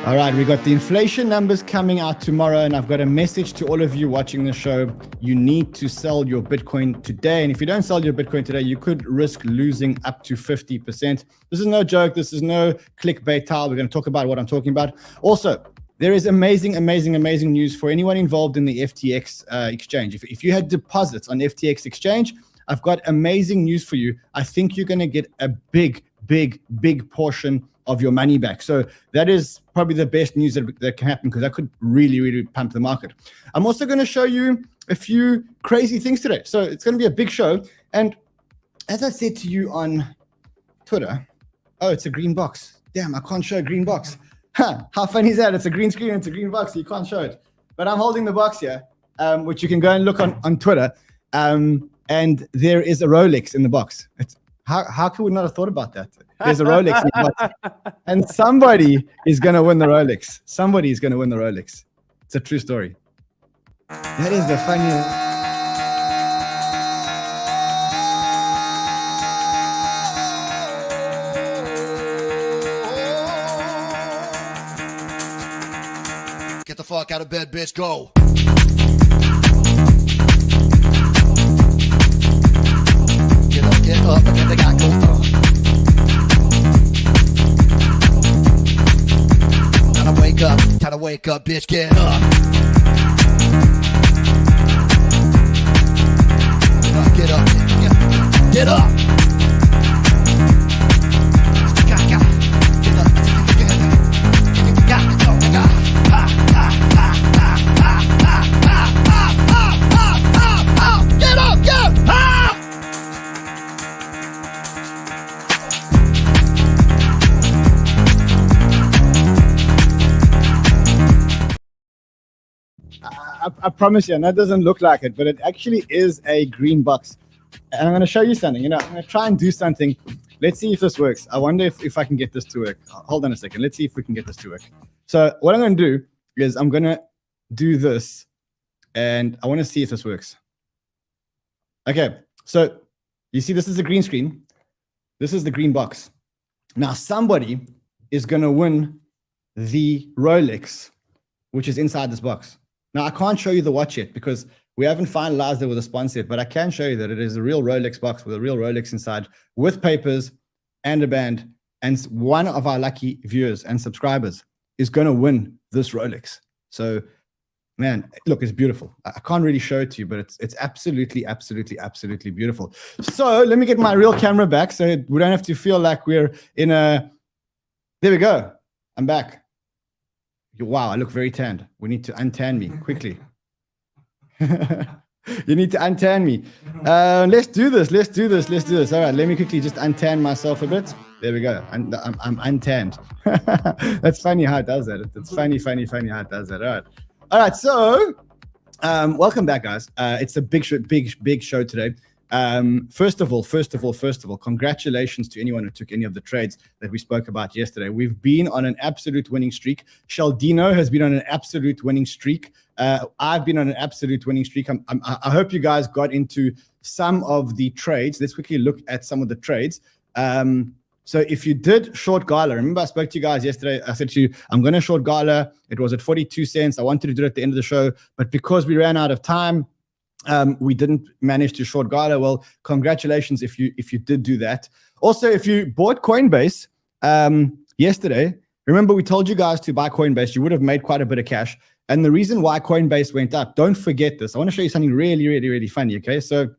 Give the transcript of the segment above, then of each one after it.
All right, we got the inflation numbers coming out tomorrow, and I've got a message to all of you watching the show. You need to sell your Bitcoin today, and if you don't sell your Bitcoin today, you could risk losing up to 50%. This is no joke. This is no clickbait tile. We're going to talk about what I'm talking about. Also, there is amazing news for anyone involved in the FTX exchange. If you had deposits on FTX exchange, I've got amazing news for you. I think you're going to get a big portion of your money back. So that is probably the best news that can happen, because that could really pump the market. I'm also going to show you a few crazy things today. So it's going to be a big show. And as I said to you on Twitter, oh, it's a green box. Damn, I can't show a green box. How funny is that? It's a green screen, it's a green box, so you can't show it. But I'm holding the box here, which you can go and look on Twitter. And there is a Rolex in the box. How could we not have thought about that? There's a Rolex in the box. And somebody is going to win the Rolex. Somebody is going to win the Rolex. It's a true story. That is the funniest. Get the fuck out of bed, bitch. Go. Get up, and get the guy go. Time to wake up, bitch. Get up. Get up. Get up. I promise you, and that doesn't look like it, but it actually is a green box. And I'm going to show you something. I'm going to try and do something. Let's see if this works. I wonder if I can get this to work. Hold on a second. Let's see if we can get this to work. So what I'm going to do is I'm going to do this, and I want to see if this works. Okay, so you see this is the green screen. This is the green box. Now somebody is going to win the Rolex, which is inside this box. Now, I can't show you the watch yet because we haven't finalized it with a sponsor yet, but I can show you that it is a real Rolex box with a real Rolex inside, with papers and a band. And one of our lucky viewers and subscribers is going to win this Rolex. So, man, look, it's beautiful. I can't really show it to you, but it's absolutely beautiful. So let me get my real camera back so we don't have to feel like we're in a... There we go. I'm back. Wow, I look very tanned. We need to untan me quickly. You need to untan me. Let's do this. All right, let me quickly just untan myself a bit. There we go. I'm untanned. That's funny how it does that. It's funny how it does that. All right. So, welcome back, guys. It's a big show today. First of all, congratulations to anyone who took any of the trades that we spoke about yesterday. We've been on an absolute winning streak. Sheldino has been on an absolute winning streak. I've been on an absolute winning streak. I hope you guys got into some of the trades. Let's quickly look at some of the trades. So if you did short Gala, remember I spoke to you guys yesterday. I said to you, I'm going to short Gala. It was at 42 cents. I wanted to do it at the end of the show, but because we ran out of time, we didn't manage to short Gala. Well, congratulations if you did do that. Also, if you bought Coinbase yesterday, remember we told you guys to buy Coinbase. You would have made quite a bit of cash. And the reason why Coinbase went up, don't forget this. I want to show you something really funny. Okay, so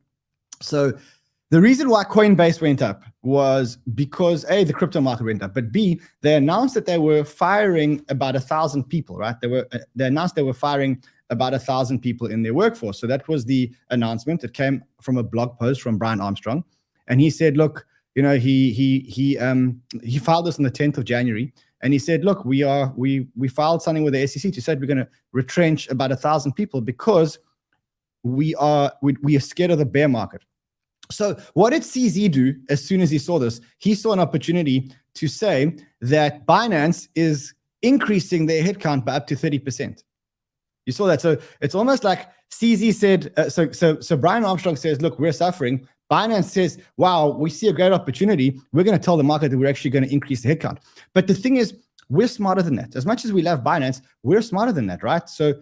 the reason why Coinbase went up was because A, the crypto market went up, but B, they announced that they were firing about 1,000 people. Right? They announced they were firing about 1,000 people in their workforce. So that was the announcement. It came from a blog post from Brian Armstrong, and he said, "Look, you know, he filed this on the 10th of January, and he said, look, we filed something with the SEC to say we're going to retrench about 1,000 people because we are scared of the bear market." So what did CZ do as soon as he saw this? He saw an opportunity to say that Binance is increasing their headcount by up to 30%. You saw that. So it's almost like CZ said, so Brian Armstrong says, look, we're suffering. Binance says, wow, we see a great opportunity. We're going to tell the market that we're actually going to increase the headcount. But the thing is, we're smarter than that. As much as we love Binance, we're smarter than that, right? So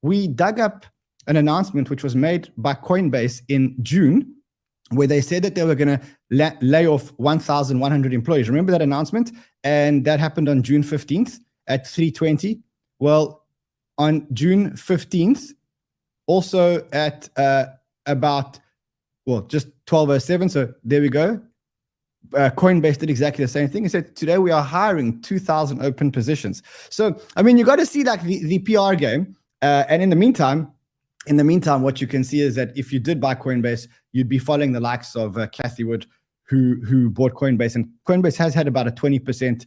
we dug up an announcement which was made by Coinbase in June, where they said that they were going to lay off 1,100 employees. Remember that announcement? And that happened on June 15th at 3:20. Well, on June 15th, also at just 12:07. So there we go. Coinbase did exactly the same thing. It said, today we are hiring 2,000 open positions. So, I mean, you got to see like the PR game. And in the meantime, what you can see is that if you did buy Coinbase, you'd be following the likes of Cathie Wood, who bought Coinbase. And Coinbase has had about a 20%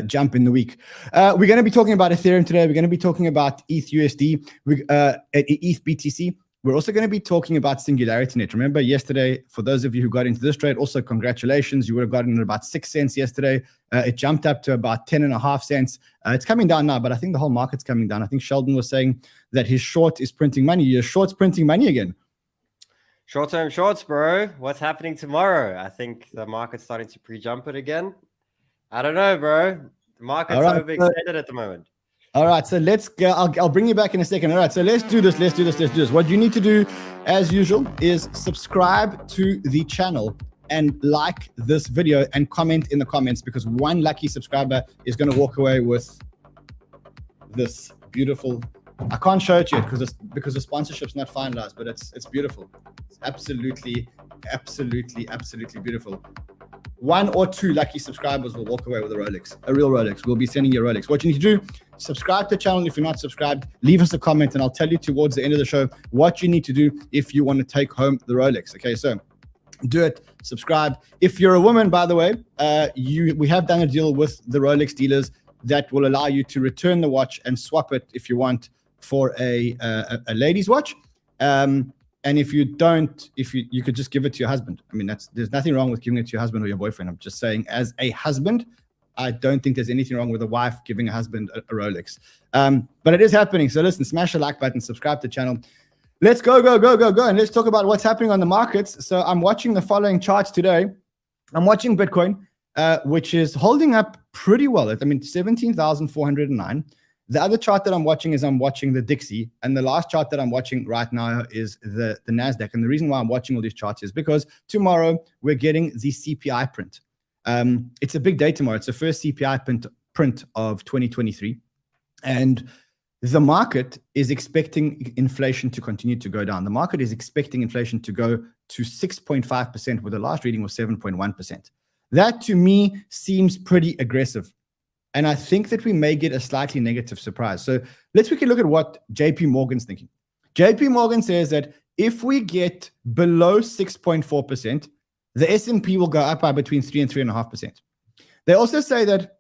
jump in the week. We're going to be talking about Ethereum today. We're going to be talking about ETH USD, ETH BTC. We're also going to be talking about SingularityNet. Remember yesterday, for those of you who got into this trade, also congratulations. You would have gotten about 6 cents yesterday. It jumped up to about 10.5 cents. It's coming down now, but I think the whole market's coming down. I think Sheldon was saying that his short is printing money. Your short's printing money again. Short-term shorts, bro. What's happening tomorrow? I think the market's starting to pre-jump it again. I don't know, bro. The market's overextended at the moment. All right, so let's go. I'll bring you back in a second. All right, so let's do this. What you need to do, as usual, is subscribe to the channel and like this video and comment in the comments, because one lucky subscriber is going to walk away with this beautiful. I can't show it yet because the sponsorship's not finalized, but it's beautiful. It's absolutely beautiful. 1 or 2 lucky subscribers will walk away with a Rolex, a real Rolex. We'll be sending you a Rolex. What you need to do, subscribe to the channel. If you're not subscribed, leave us a comment and I'll tell you towards the end of the show what you need to do if you want to take home the Rolex. Okay, so do it, subscribe. If you're a woman, by the way, we have done a deal with the Rolex dealers that will allow you to return the watch and swap it if you want for a lady's watch. And if you don't, you could just give it to your husband. I mean, there's nothing wrong with giving it to your husband or your boyfriend. I'm just saying, as a husband, I don't think there's anything wrong with a wife giving a husband a Rolex. But it is happening. So listen, smash the like button, subscribe to the channel. Let's go. And let's talk about what's happening on the markets. So I'm watching the following charts today. I'm watching Bitcoin, which is holding up pretty well. I mean, 17,409. The other chart that I'm watching is I'm watching the Dixie, and the last chart that I'm watching right now is the NASDAQ. And the reason why I'm watching all these charts is because tomorrow we're getting the CPI print. It's a big day tomorrow. It's the first CPI print of 2023. And the market is expecting inflation to continue to go down. The market is expecting inflation to go to 6.5%, where the last reading was 7.1%. That to me seems pretty aggressive. And I think that we may get a slightly negative surprise. So let's quickly look at what JP Morgan's thinking. JP Morgan says that if we get below 6.4%, the S&P will go up by between 3 and 3.5%. They also say that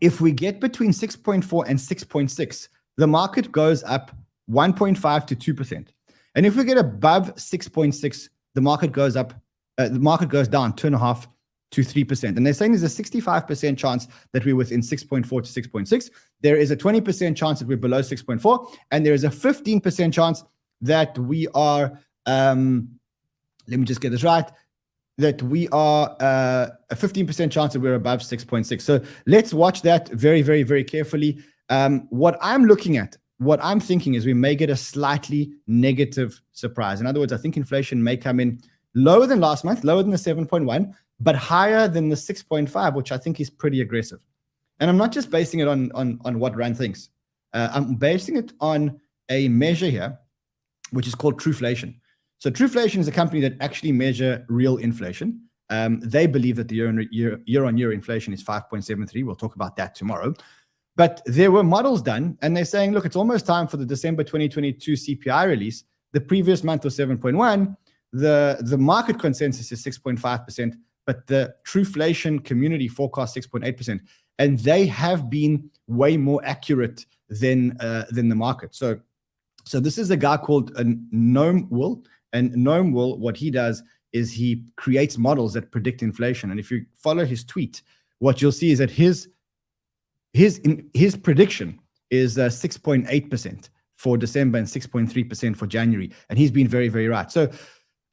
if we get between 6.4 and 6.6, the market goes up 1.5 to 2%. And if we get above 6.6, the market goes down 2.5 to 3%. And they're saying there's a 65% chance that we're within 6.4 to 6.6. There is a 20% chance that we're below 6.4. And there is a 15% chance that we are, let me just get this right, that we are a 15% chance that we're above 6.6. So let's watch that very, very, very carefully. What I'm looking at, what I'm thinking is we may get a slightly negative surprise. In other words, I think inflation may come in lower than last month, lower than the 7.1, but higher than the 6.5, which I think is pretty aggressive. And I'm not just basing it on what Ran thinks. I'm basing it on a measure here, which is called Trueflation. So Trueflation is a company that actually measure real inflation. They believe that the year-on-year inflation is 5.73. We'll talk about that tomorrow. But there were models done, and they're saying, look, it's almost time for the December 2022 CPI release. The previous month was 7.1. The market consensus is 6.5%, but the Trueflation community forecast 6.8%. And they have been way more accurate than the market. So this is a guy called Noam Will. And Noam Will, what he does is he creates models that predict inflation. And if you follow his tweet, what you'll see is that his prediction is 6.8% for December and 6.3% for January. And he's been very, very right. So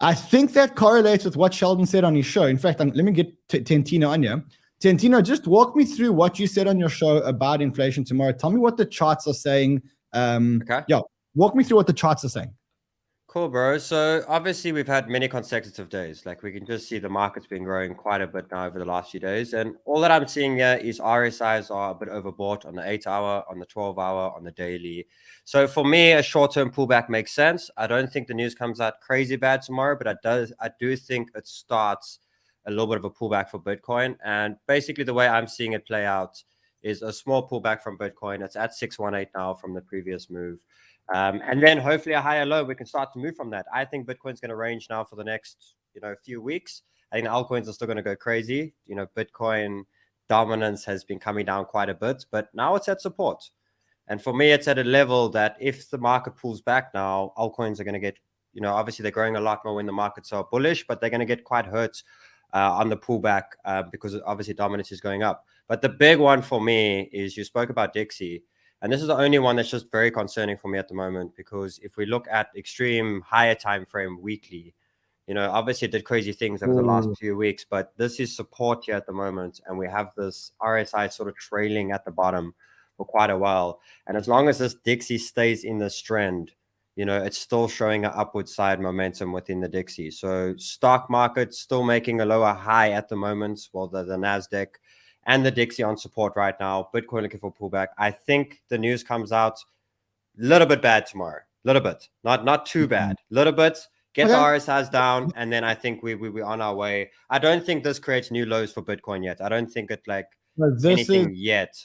I think that correlates with what Sheldon said on his show. In fact, let me get Tentino on here. Tentino, just walk me through what you said on your show about inflation tomorrow. Tell me what the charts are saying. Okay. Yeah, walk me through what the charts are saying. Cool, bro. So obviously we've had many consecutive days. Like we can just see the market's been growing quite a bit now over the last few days. And all that I'm seeing here is RSIs are a bit overbought on the 8-hour, on the 12-hour, on the daily. So for me, a short-term pullback makes sense. I don't think the news comes out crazy bad tomorrow, but I do think it starts a little bit of a pullback for Bitcoin. And basically the way I'm seeing it play out is a small pullback from Bitcoin. It's at 618 now from the previous move. And then hopefully a higher low, we can start to move from that. I think Bitcoin's going to range now for the next, few weeks. I think altcoins are still going to go crazy. Bitcoin dominance has been coming down quite a bit, but now it's at support. And for me, it's at a level that if the market pulls back now, altcoins are going to get, obviously they're growing a lot more when the markets are bullish, but they're going to get quite hurt on the pullback because obviously dominance is going up. But the big one for me is you spoke about Dixie. And this is the only one that's just very concerning for me at the moment, because if we look at extreme higher time frame weekly, obviously it did crazy things over the last few weeks, but this is support here at the moment. And we have this RSI sort of trailing at the bottom for quite a while. And as long as this Dixie stays in this trend, it's still showing an upward side momentum within the Dixie. So stock market still making a lower high at the moment, while the NASDAQ and the Dixie on support right now. Bitcoin looking for pullback. I think the news comes out a little bit bad tomorrow. A little bit. Not too bad. A little bit. Get the RSIs down, and then I think we're on our way. I don't think this creates new lows for Bitcoin yet. I don't think it anything yet.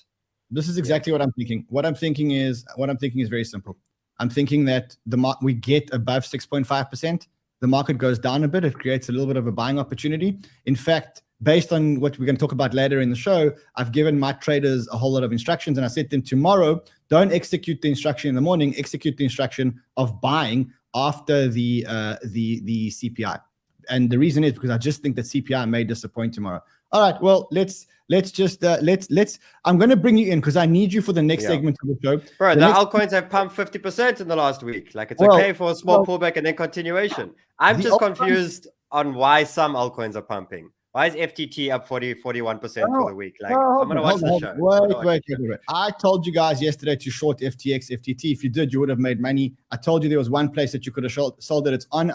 This is exactly what I'm thinking. What I'm thinking is very simple. I'm thinking that we get above 6.5%. The market goes down a bit. It creates a little bit of a buying opportunity. In fact, based on what we're going to talk about later in the show, I've given my traders a whole lot of instructions, and I said to them tomorrow, don't execute the instruction in the morning, execute the instruction of buying after the CPI. And the reason is because I just think that CPI may disappoint tomorrow. All right, well, let's I'm going to bring you in because I need you for the next segment of the show. Bro, the altcoins have pumped 50% in the last week. Like it's okay for a small pullback and then continuation. I'm just confused on why some altcoins are pumping. Why is FTT up 41% for the week? Like, I'm going to watch the show. Wait. I told you guys yesterday to short FTX, FTT. If you did, you would have made money. I told you there was one place that you could have sold it. It's on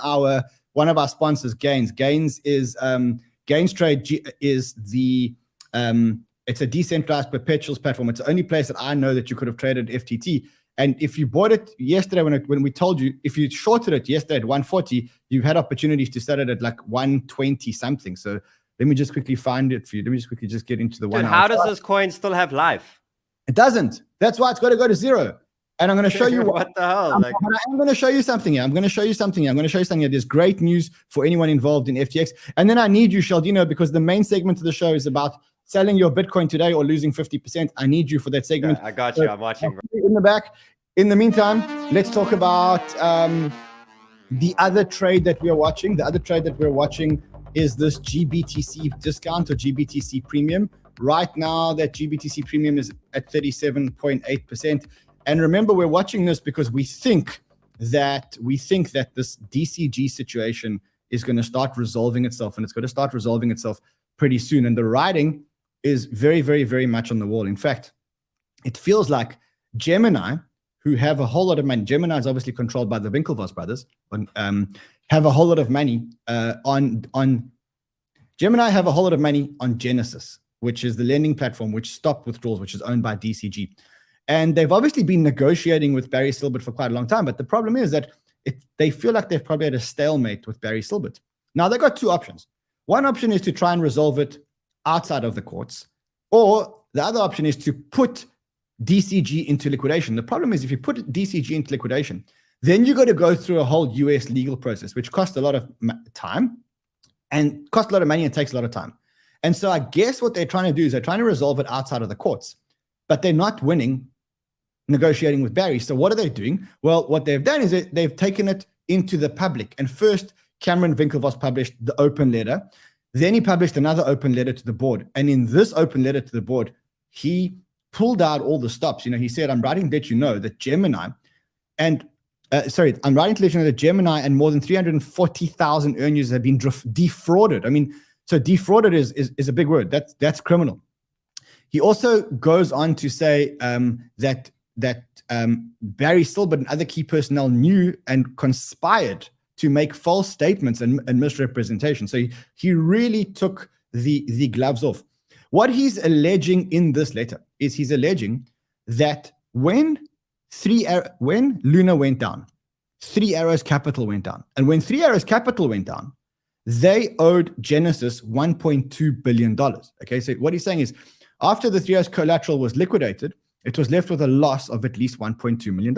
one of our sponsors, Gains. Gains is Gains Trade is the it's a decentralized perpetuals platform. It's the only place that I know that you could have traded FTT. And if you bought it yesterday, when we told you, if you shorted it yesterday at 140, you had opportunities to sell it at like 120 something. So let me just quickly find it for you. Let me just quickly get into the one. How does this coin still have life? It doesn't. That's why it's got to go to zero. And I'm going to show you what the hell. I'm going to show you something here. I'm going to show you something here. There's great news for anyone involved in FTX. And then I need you, Sheldino, because the main segment of the show is about selling your Bitcoin today or losing 50%. I need you for that segment. Yeah, I got you. I'm watching. In the back. In the meantime, let's talk about the other trade that we are watching. The other trade that we're watching is this GBTC discount or GBTC premium. Right now, that GBTC premium is at 37.8%. And remember, we're watching this because we think that this DCG situation is going to start resolving itself, and it's going to start resolving itself pretty soon. And the writing is very, very, very much on the wall. In fact, it feels like Gemini, who have a whole lot of money. Gemini is obviously controlled by the Winklevoss brothers. Have a whole lot of money on Gemini. Have a whole lot of money on Genesis, which is the lending platform which stopped withdrawals, which is owned by DCG. And they've obviously been negotiating with Barry Silbert for quite a long time. But the problem is that they feel like they've probably had a stalemate with Barry Silbert. Now they've got two options. One option is to try and resolve it outside of the courts, or the other option is to put DCG into liquidation. The problem is if you put DCG into liquidation, then you got to go through a whole US legal process, which costs a lot of time and costs a lot of money and takes a lot of time. And so I guess what they're trying to do is they're trying to resolve it outside of the courts, but they're not winning negotiating with Barry. So what are they doing? Well, what they've done is they've taken it into the public. And first, Cameron Winklevoss published the open letter. Then he published another open letter to the board. And in this open letter to the board, he pulled out all the stops. He said, I'm writing to let you know that Gemini and more than 340,000 earn users have been defrauded. I mean, So defrauded is a big word. That's criminal. He also goes on to say that Barry Silbert and other key personnel knew and conspired to make false statements and misrepresentation. So he really took the gloves off. What he's alleging in this letter is he's alleging that when Luna went down, Three Arrows Capital went down. And when Three Arrows Capital went down, they owed Genesis $1.2 billion. Okay, so what he's saying is after the Three Arrows collateral was liquidated, it was left with a loss of at least $1.2 million.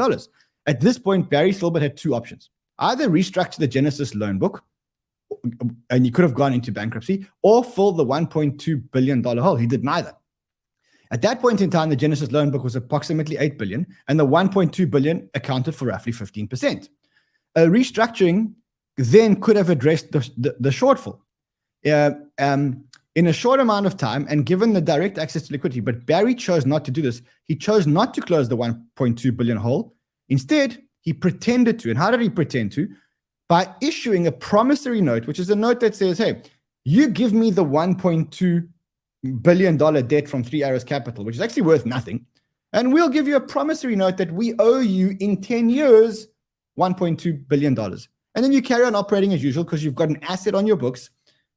At this point, Barry Silbert had two options. Either restructure the Genesis loan book, and he could have gone into bankruptcy, or fill the $1.2 billion hole. He did neither. At that point in time, the Genesis loan book was approximately $8 billion, and the $1.2 billion accounted for roughly 15%. A restructuring then could have addressed the shortfall in a short amount of time and given the direct access to liquidity. But Barry chose not to do this. He chose not to close the $1.2 billion hole. Instead, he pretended to. And how did he pretend to? By issuing a promissory note, which is a note that says, hey, you give me the $1.2 billion debt from Three Arrows Capital, which is actually worth nothing, and we'll give you a promissory note that we owe you in 10 years $1.2 billion. And then you carry on operating as usual because you've got an asset on your books.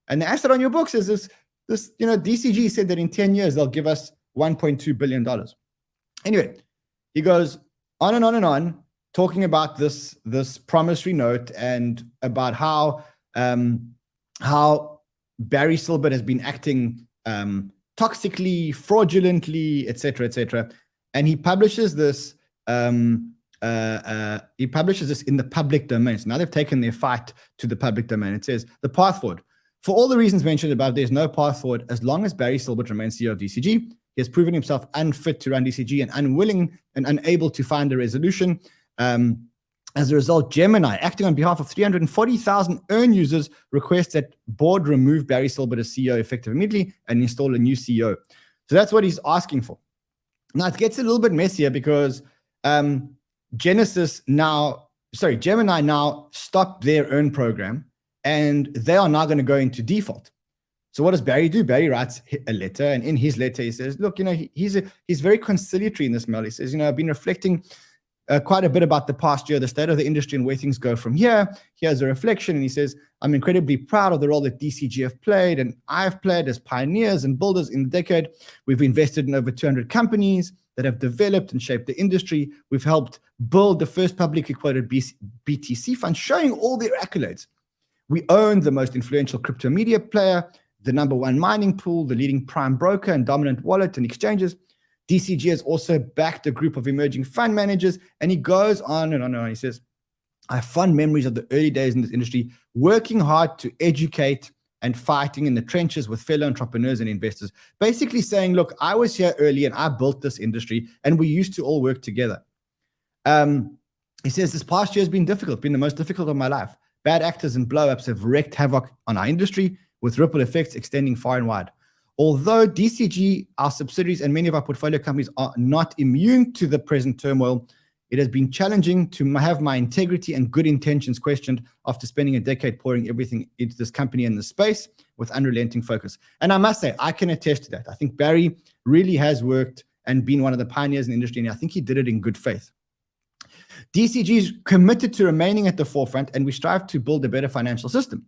And the asset on your books is this, DCG said that in 10 years, they'll give us $1.2 billion. Anyway, he goes on and on and on, talking about this promissory note and about how Barry Silbert has been acting toxically, fraudulently, etc., etc. And he publishes this. He publishes this in the public domain. So now they've taken their fight to the public domain. It says the path forward. For all the reasons mentioned above, there's no path forward as long as Barry Silbert remains CEO of DCG. He has proven himself unfit to run DCG and unwilling and unable to find a resolution. As a result, Gemini, acting on behalf of 340,000 earn users, requests that board remove Barry Silbert as CEO effective immediately and install a new CEO. So that's what he's asking for. Now, it gets a little bit messier because Gemini now stopped their earn program, and they are now going to go into default. So what does Barry do? Barry writes a letter, and in his letter, he says, look, he's very conciliatory in this mail. He says, I've been reflecting quite a bit about the past year, the state of the industry and where things go from here. Here's a reflection. And he says, I'm incredibly proud of the role that DCG have played and I've played as pioneers and builders in the decade. We've invested in over 200 companies that have developed and shaped the industry. We've helped build the first publicly quoted BTC fund, showing all their accolades. We own the most influential crypto media player, the #1 mining pool, the leading prime broker and dominant wallet and exchanges. DCG has also backed a group of emerging fund managers, and he goes on and on and on. He says, I have fond memories of the early days in this industry, working hard to educate and fighting in the trenches with fellow entrepreneurs and investors. Basically saying, look, I was here early and I built this industry, and we used to all work together. He says, this past year has been difficult, been the most difficult of my life. Bad actors and blow-ups have wreaked havoc on our industry, with ripple effects extending far and wide. Although DCG, our subsidiaries, and many of our portfolio companies are not immune to the present turmoil, it has been challenging to have my integrity and good intentions questioned after spending a decade pouring everything into this company and the space with unrelenting focus. And I must say, I can attest to that. I think Barry really has worked and been one of the pioneers in the industry, and I think he did it in good faith. DCG is committed to remaining at the forefront, and we strive to build a better financial system.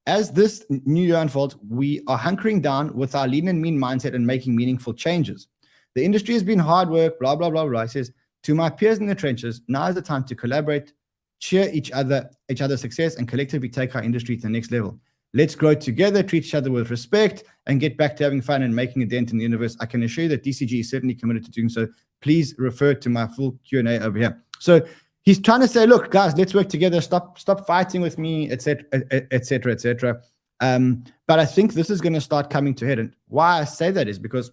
As this new year unfolds, we are hunkering down with our lean and mean mindset and making meaningful changes. The industry has been hard work, blah, blah, blah, blah. He says, to my peers in the trenches, now is the time to collaborate, cheer each other's success, and collectively take our industry to the next level. Let's grow together, treat each other with respect, and get back to having fun and making a dent in the universe. I can assure you that DCG is certainly committed to doing so. Please refer to my full Q&A over here. So he's trying to say, look, guys, let's work together. Stop fighting with me, etc., etc., etc. But I think this is going to start coming to head. And why I say that is because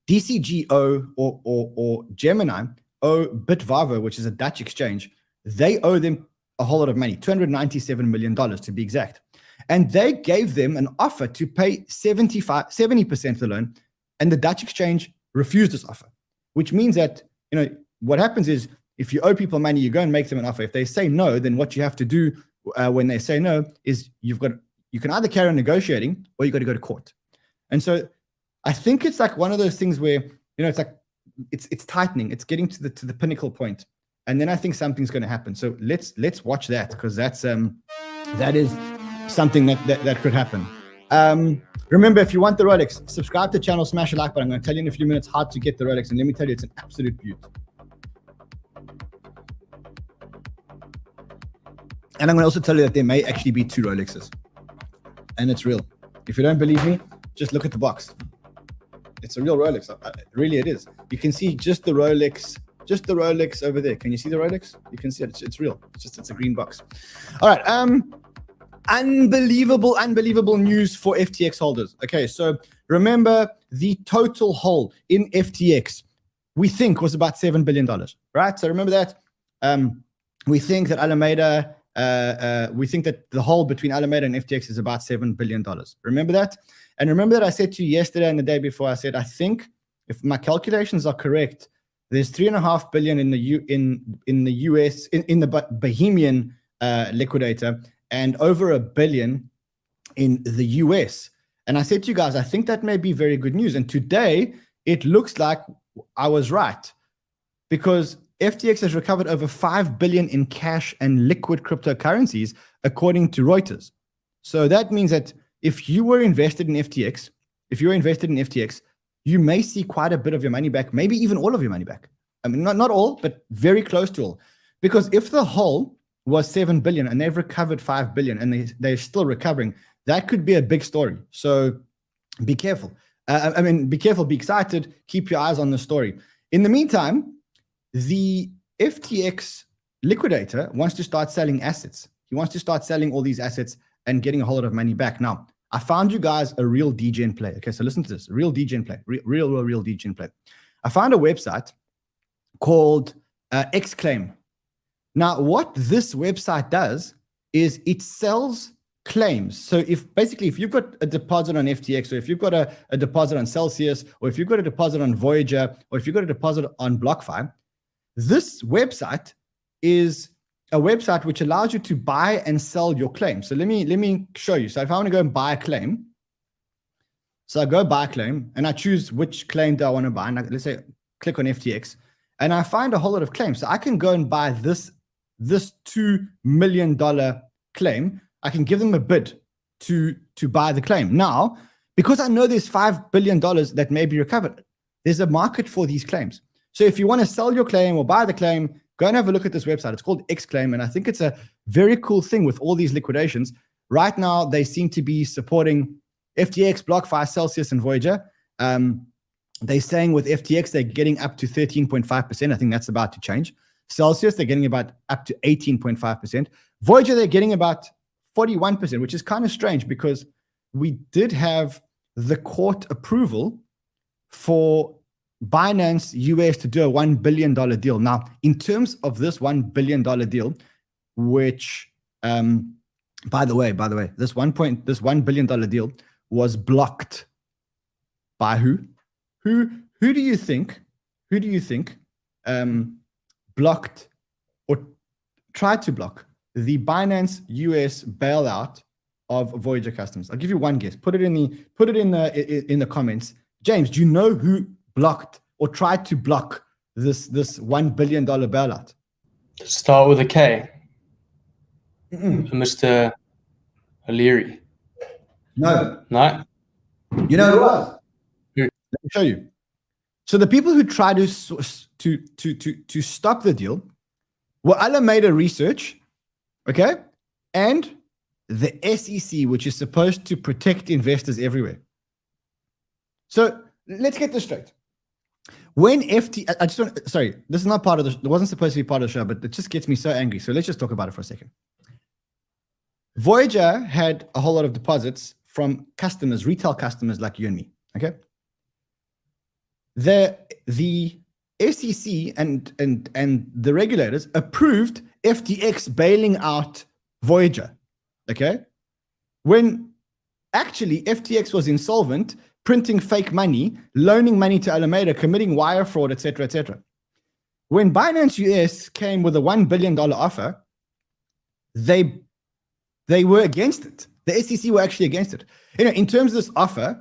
DCG or Gemini owe Bitvarvo, which is a Dutch exchange. They owe them a whole lot of money, $297 million to be exact. And they gave them an offer to pay 70% of the loan, and the Dutch exchange refused this offer, which means that, what happens is, if you owe people money, you go and make them an offer. If they say no, then what you have to do when they say no is you can either carry on negotiating or you got to go to court. And so I think it's like one of those things where, it's like it's tightening, it's getting to the pinnacle point. And then I think something's going to happen. So let's watch that, because that is something that could happen. Remember, if you want the Rolex, subscribe to the channel, smash a like button. I'm going to tell you in a few minutes how to get the Rolex. And let me tell you, it's an absolute beaut. And I'm going to also tell you that there may actually be 2 Rolexes. And it's real. If you don't believe me, just look at the box. It's a real Rolex. Really, it is. You can see just the Rolex over there. Can you see the Rolex? You can see it. It's real. It's a green box. All right. Unbelievable news for FTX holders. Okay, so remember, the total hold in FTX, we think, was about $7 billion, right? So remember that. We think that Alameda, we think that the hold between Alameda and FTX is about $7 billion. Remember that? And remember that I said to you yesterday and the day before, I said, I think if my calculations are correct, there's $3.5 billion in the US, in the Bahamian liquidator, and over $1 billion in the US. And I said to you guys, I think that may be very good news. And today, it looks like I was right, because FTX has recovered over $5 billion in cash and liquid cryptocurrencies, according to Reuters. So that means that if you were invested in FTX, you may see quite a bit of your money back, maybe even all of your money back. I mean, not all, but very close to all. Because if the whole was $7 billion and they've recovered $5 billion and they're still recovering, that could be a big story. So be careful. Be careful, be excited, keep your eyes on the story. In the meantime, the FTX liquidator wants to start selling assets. He wants to start selling all these assets and getting a whole lot of money back. Now, I found you guys a real degen play. Okay, so listen to this. Real degen play. Real degen play. I found a website called Xclaim. Now, what this website does is it sells claims. So if you've got a deposit on FTX, or if you've got a deposit on Celsius, or if you've got a deposit on Voyager, or if you've got a deposit on BlockFi, this website is a website which allows you to buy and sell your claim. So let me show you. So if I want to go and buy a claim, so I go buy a claim and I choose which claim do I want to buy. And let's say click on FTX and I find a whole lot of claims. So I can go and buy this $2 million claim. I can give them a bid to buy the claim. Now, because I know there's $5 billion that may be recovered, there's a market for these claims. So if you want to sell your claim or buy the claim, go and have a look at this website. It's called Xclaim, and I think it's a very cool thing with all these liquidations. Right now, they seem to be supporting FTX, BlockFi, Celsius, and Voyager. They're saying with FTX, they're getting up to 13.5%. I think that's about to change. Celsius, they're getting about up to 18.5%. Voyager, they're getting about 41%, which is kind of strange because we did have the court approval for Binance US to do a $1 billion deal. Now, in terms of this $1 billion deal, which, by the way, this $1 billion deal was blocked by who? Who do you think blocked or tried to block the Binance US bailout of Voyager customers? I'll give you one guess. Put it in the comments. James, do you know who blocked or tried to block this $1 billion bailout? Start with a K. Mr. O'Leary. No. You know who it was? Who? Let me show you. So the people who tried to stop the deal were Alameda Research, okay, and the SEC, which is supposed to protect investors everywhere. So let's get this straight. When this is not part of it wasn't supposed to be part of the show, but it just gets me so angry. So let's just talk about it for a second. Voyager had a whole lot of deposits from customers, retail customers like you and me, okay? The SEC and the regulators approved FTX bailing out Voyager, okay? When actually FTX was insolvent, printing fake money, loaning money to Alameda, committing wire fraud, etc., etc. When Binance US came with a $1 billion offer, they were against it. The SEC were actually against it. In terms of this offer,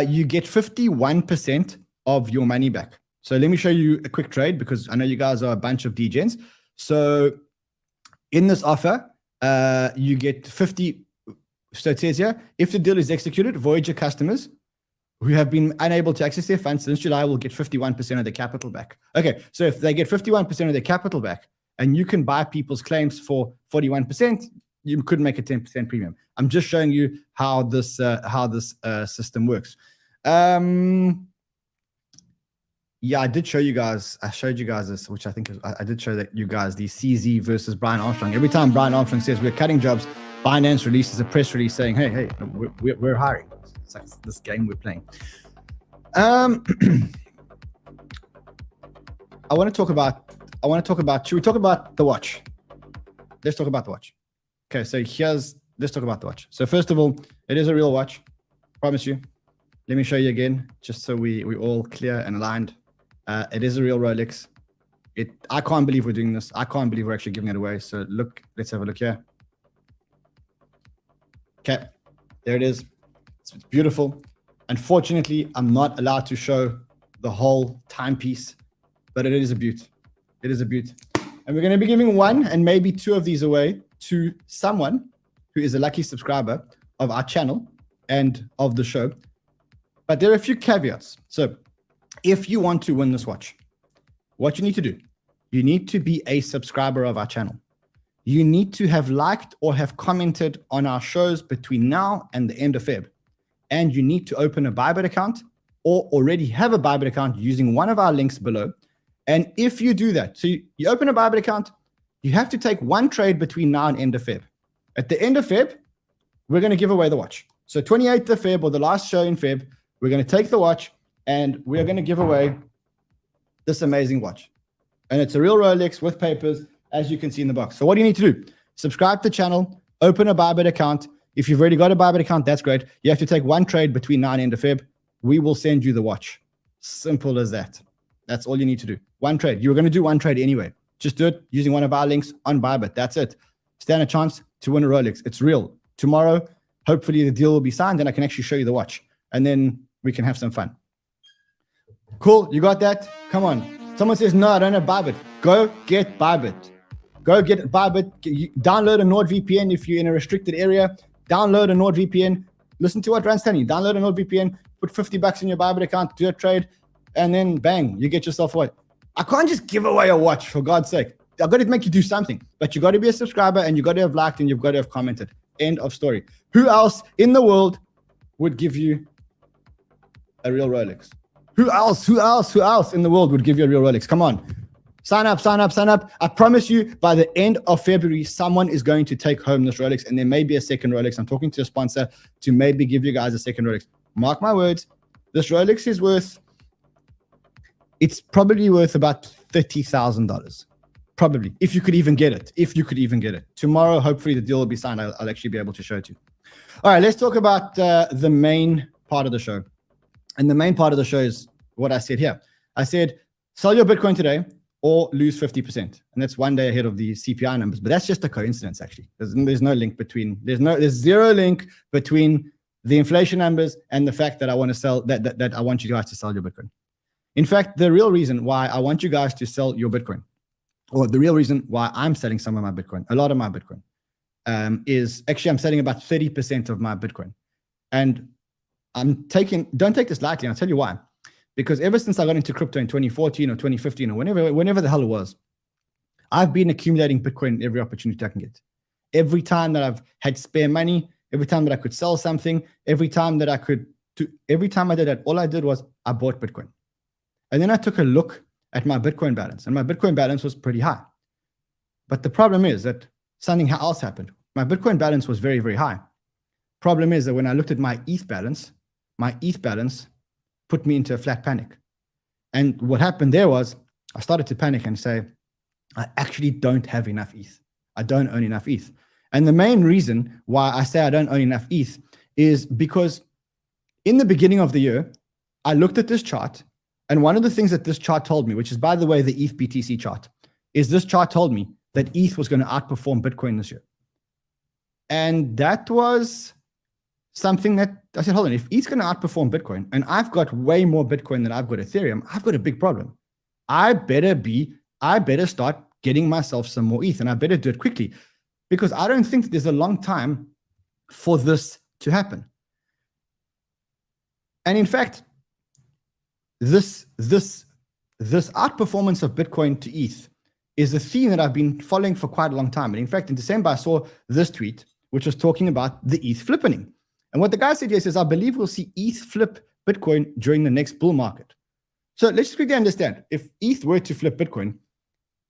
you get 51% of your money back. So let me show you a quick trade because I know you guys are a bunch of degens. So in this offer, you get 50. So it says here, if the deal is executed, Voyager customers who have been unable to access their funds since July will get 51% of their capital back. Okay, so if they get 51% of their capital back and you can buy people's claims for 41%, you could make a 10% premium. I'm just showing you how this system works. Yeah, I did show you guys. I showed you guys this, which I think I did show that you guys the CZ versus Brian Armstrong. Every time Brian Armstrong says we're cutting jobs, Binance releases a press release saying, "Hey, we're hiring." It's like this game we're playing. I want to talk about. Should we talk about the watch? Let's talk about the watch. Okay, so let's talk about the watch. So first of all, it is a real watch. Promise you. Let me show you again, just so we all clear and aligned. It is a real Rolex. I can't believe we're doing this. I can't believe we're actually giving it away. So look, let's have a look here. Okay, there it is. It's beautiful. Unfortunately, I'm not allowed to show the whole timepiece, but it is a beaut. It is a beaut. And we're going to be giving one and maybe two of these away to someone who is a lucky subscriber of our channel and of the show. But there are a few caveats. So if you want to win this watch, what you need to do, you need to be a subscriber of our channel. You need to have liked or have commented on our shows between now and the end of Feb. And you need to open a BYBIT account or already have a BYBIT account using one of our links below. And if you do that, so you open a BYBIT account, you have to take one trade between now and end of Feb. At the end of Feb, we're going to give away the watch. So 28th of Feb or the last show in Feb, we're going to take the watch and we're going to give away this amazing watch. And it's a real Rolex with papers, as you can see in the box. So what do you need to do? Subscribe to the channel, open a BYBIT account. If you've already got a BYBIT account, that's great. You have to take one trade between now and end of Feb. We will send you the watch. Simple as that. That's all you need to do. One trade. You were going to do one trade anyway. Just do it using one of our links on BYBIT. That's it. Stand a chance to win a Rolex. It's real. Tomorrow, hopefully the deal will be signed and I can actually show you the watch. And then we can have some fun. Cool. You got that? Come on. Someone says, no, I don't have BYBIT. Go get BYBIT. Go get BYBIT. Download a NordVPN if you're in a restricted area. Download a NordVPN. Listen to what Ran's telling you. Download a NordVPN. Put $50 in your BYBIT account. Do a trade. And then bang, you get yourself what? I can't just give away a watch, for God's sake. I've got to make you do something. But you got to be a subscriber and you got to have liked and you've got to have commented. End of story. Who else in the world would give you a real Rolex? Who else in the world would give you a real Rolex? Come on. Sign up. I promise you, by the end of February, someone is going to take home this Rolex and there may be a second Rolex. I'm talking to a sponsor to maybe give you guys a second Rolex. Mark my words. This Rolex is it's probably worth about $30,000. Probably, if you could even get it. Tomorrow, hopefully the deal will be signed. I'll actually be able to show it to you. All right, let's talk about the main part of the show. And the main part of the show is what I said here. I said, sell your Bitcoin today or lose 50%. And that's one day ahead of the CPI numbers. But that's just a coincidence, actually. There's no link between, there's zero link between the inflation numbers and the fact that I want to sell, that I want you guys to sell your Bitcoin. In fact, the real reason why I want you guys to sell your Bitcoin, or the real reason why I'm selling some of my Bitcoin, a lot of my Bitcoin, is actually I'm selling about 30% of my Bitcoin. And don't take this lightly, and I'll tell you why. Because ever since I got into crypto in 2014 or 2015 or whenever the hell it was, I've been accumulating Bitcoin every opportunity I can get. Every time that I've had spare money, every time that I could sell something, every time I did that, all I did was I bought Bitcoin. And then I took a look at my Bitcoin balance, and my Bitcoin balance was pretty high. But the problem is that something else happened. My Bitcoin balance was very, very high. Problem is that when I looked at my ETH balance put me into a flat panic. And what happened there was I started to panic and say, I actually don't have enough ETH. I don't own enough ETH. And the main reason why I say I don't own enough ETH is because in the beginning of the year, I looked at this chart, and one of the things that this chart told me, which is, by the way, the ETH BTC chart, is this chart told me that ETH was going to outperform Bitcoin this year. And that was something that I said, hold on, if ETH's going to outperform Bitcoin and I've got way more Bitcoin than I've got Ethereum, I've got a big problem. I better start getting myself some more ETH, and I better do it quickly, because I don't think that there's a long time for this to happen. And in fact, this outperformance of Bitcoin to ETH is a theme that I've been following for quite a long time. And in fact, in December, I saw this tweet, which was talking about the ETH flippening. And what the guy said here is, I believe we'll see ETH flip Bitcoin during the next bull market. So let's just quickly understand, if ETH were to flip Bitcoin,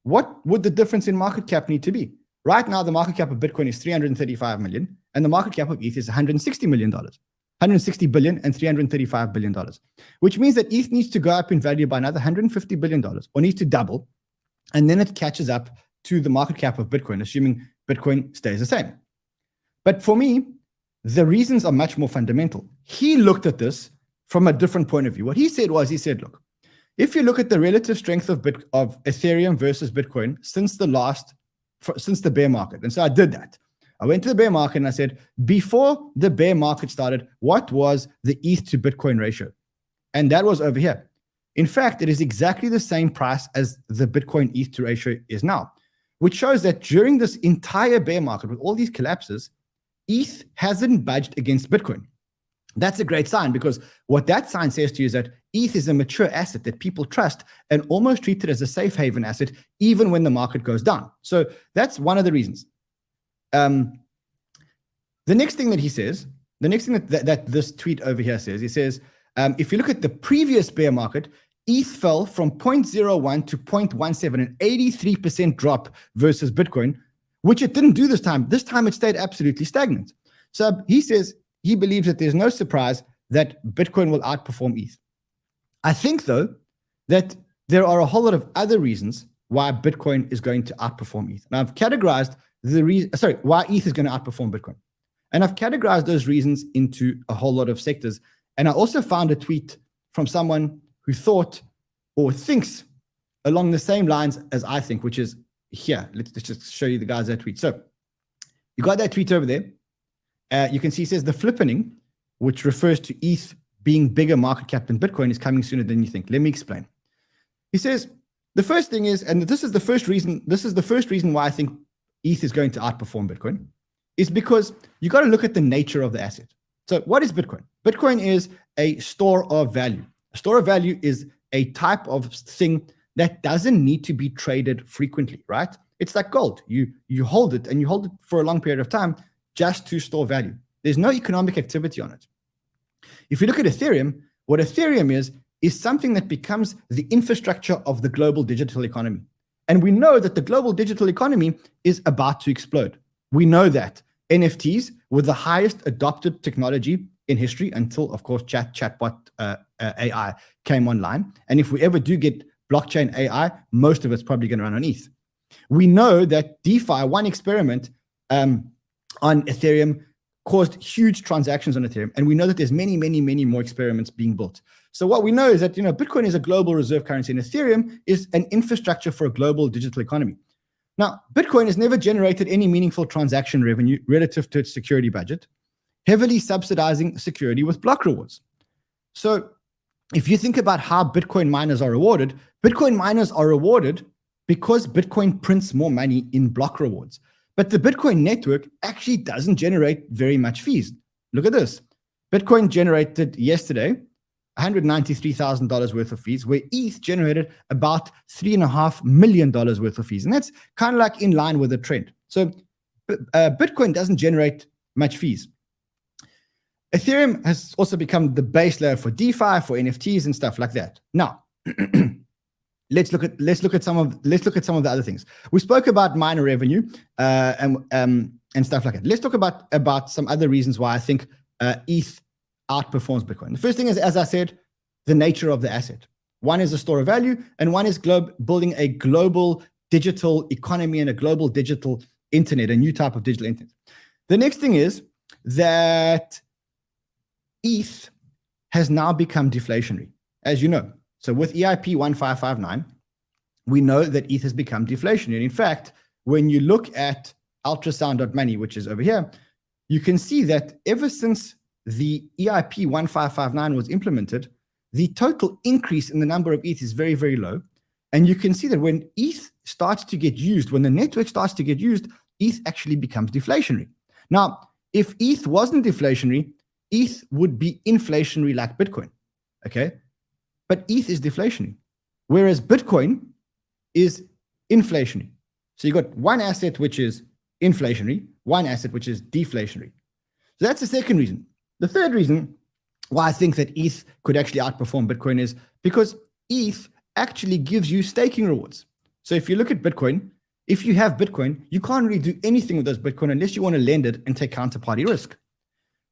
what would the difference in market cap need to be? Right now, the market cap of Bitcoin is 335 million, and the market cap of ETH is $160 million. 160 billion and $335 billion, which means that ETH needs to go up in value by another $150 billion, or needs to double, and then it catches up to the market cap of Bitcoin, assuming Bitcoin stays the same. But for me, the reasons are much more fundamental. He looked at this from a different point of view. What he said was, look, if you look at the relative strength of Ethereum versus Bitcoin since the bear market, and so I did that. I went to the bear market and I said, before the bear market started, what was the ETH to Bitcoin ratio? And that was over here. In fact, it is exactly the same price as the Bitcoin ETH to ratio is now, which shows that during this entire bear market with all these collapses, ETH hasn't budged against Bitcoin. That's a great sign, because what that sign says to you is that ETH is a mature asset that people trust and almost treat it as a safe haven asset, even when the market goes down. So that's one of the reasons. The next thing that he says, the next thing that this tweet over here says, he says, if you look at the previous bear market, ETH fell from 0.01 to 0.17, an 83% drop versus Bitcoin, which it didn't do this time. This time it stayed absolutely stagnant. So he says he believes that there's no surprise that Bitcoin will outperform ETH. I think, though, that there are a whole lot of other reasons why Bitcoin is going to outperform ETH. And I've categorized why ETH is going to outperform Bitcoin. And I've categorized those reasons into a whole lot of sectors. And I also found a tweet from someone who thought or thinks along the same lines as I think, which is here. Let's just show you the guys that tweet. So you got that tweet over there. You can see it says the flippening, which refers to ETH being bigger market cap than Bitcoin, is coming sooner than you think. Let me explain. He says the first thing is, and this is the first reason why I think ETH is going to outperform Bitcoin, is because you got to look at the nature of the asset. So what is Bitcoin? Bitcoin is a store of value. A store of value is a type of thing that doesn't need to be traded frequently, right? It's like gold. You hold it, and you hold it for a long period of time just to store value. There's no economic activity on it. If you look at Ethereum, what Ethereum is something that becomes the infrastructure of the global digital economy. And we know that the global digital economy is about to explode. We know that NFTs were the highest adopted technology in history until, of course, chatbot AI came online. And if we ever do get blockchain AI, most of it's probably going to run on ETH. We know that DeFi, one experiment on Ethereum, caused huge transactions on Ethereum. And we know that there's many, many, many more experiments being built. So what we know is that, Bitcoin is a global reserve currency, and Ethereum is an infrastructure for a global digital economy. Now, Bitcoin has never generated any meaningful transaction revenue relative to its security budget, heavily subsidizing security with block rewards. So if you think about how Bitcoin miners are rewarded because Bitcoin prints more money in block rewards. But the Bitcoin network actually doesn't generate very much fees. Look at this. Bitcoin generated yesterday $193,000 worth of fees, where ETH generated about $3.5 million worth of fees. And that's kind of like in line with the trend. So Bitcoin doesn't generate much fees. Ethereum has also become the base layer for DeFi, for NFTs and stuff like that. Now, let's look at some of the other things. We spoke about miner revenue and stuff like that. Let's talk about some other reasons why I think ETH outperforms Bitcoin. The first thing is, as I said, the nature of the asset. One is a store of value, and one is building a global digital economy and a global digital internet, a new type of digital internet. The next thing is that ETH has now become deflationary, as you know. So with EIP 1559, we know that ETH has become deflationary. And in fact, when you look at ultrasound.money, which is over here, you can see that ever since the EIP 1559 was implemented, the total increase in the number of ETH is very, very low. And you can see that when ETH starts to get used, when the network starts to get used, ETH actually becomes deflationary. Now, if ETH wasn't deflationary, ETH would be inflationary like Bitcoin, okay? But ETH is deflationary, whereas Bitcoin is inflationary. So you got one asset which is inflationary, one asset which is deflationary. So that's the second reason. The third reason why I think that ETH could actually outperform Bitcoin is because ETH actually gives you staking rewards. So if you look at Bitcoin, if you have Bitcoin, you can't really do anything with those Bitcoin unless you want to lend it and take counterparty risk.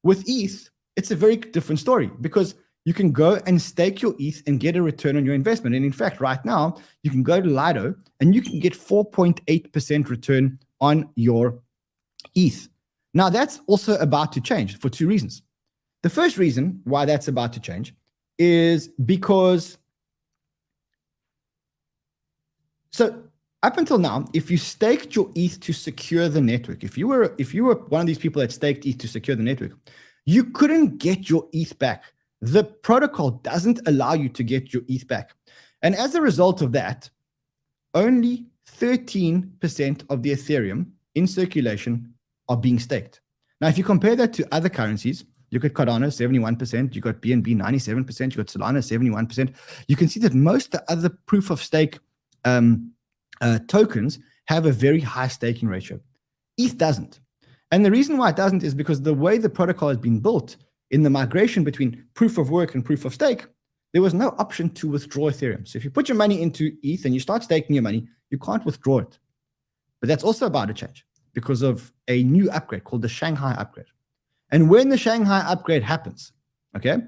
With ETH, it's a very different story because you can go and stake your ETH and get a return on your investment. And in fact, right now, you can go to Lido and you can get 4.8% return on your ETH. Now, that's also about to change for two reasons. The first reason why that's about to change is because, so up until now, if you staked your ETH to secure the network, if you were one of these people that staked ETH to secure the network, you couldn't get your ETH back. The protocol doesn't allow you to get your ETH back. And as a result of that, only 13% of the Ethereum in circulation are being staked. Now, if you compare that to other currencies, you got Cardano, 71%, you got BNB, 97%, you got Solana, 71%. You can see that most of the other proof of stake tokens have a very high staking ratio. ETH doesn't. And the reason why it doesn't is because the way the protocol has been built in the migration between proof of work and proof of stake, there was no option to withdraw Ethereum. So if you put your money into ETH and you start staking your money, you can't withdraw it. But that's also about to change because of a new upgrade called the Shanghai upgrade. And when the Shanghai upgrade happens, okay,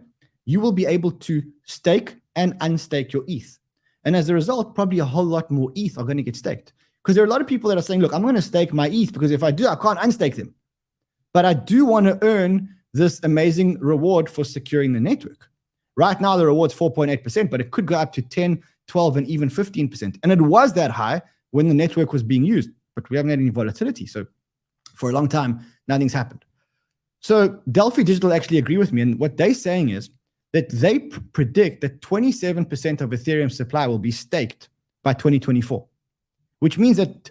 you will be able to stake and unstake your ETH. And as a result, probably a whole lot more ETH are going to get staked. Because there are a lot of people that are saying, look, I'm going to stake my ETH because if I do, I can't unstake them. But I do want to earn this amazing reward for securing the network. Right now, the reward's 4.8%, but it could go up to 10, 12, and even 15%. And it was that high when the network was being used, but we haven't had any volatility. So for a long time, nothing's happened. So Delphi Digital actually agree with me. And what they're saying is that they predict that 27% of Ethereum supply will be staked by 2024, which means that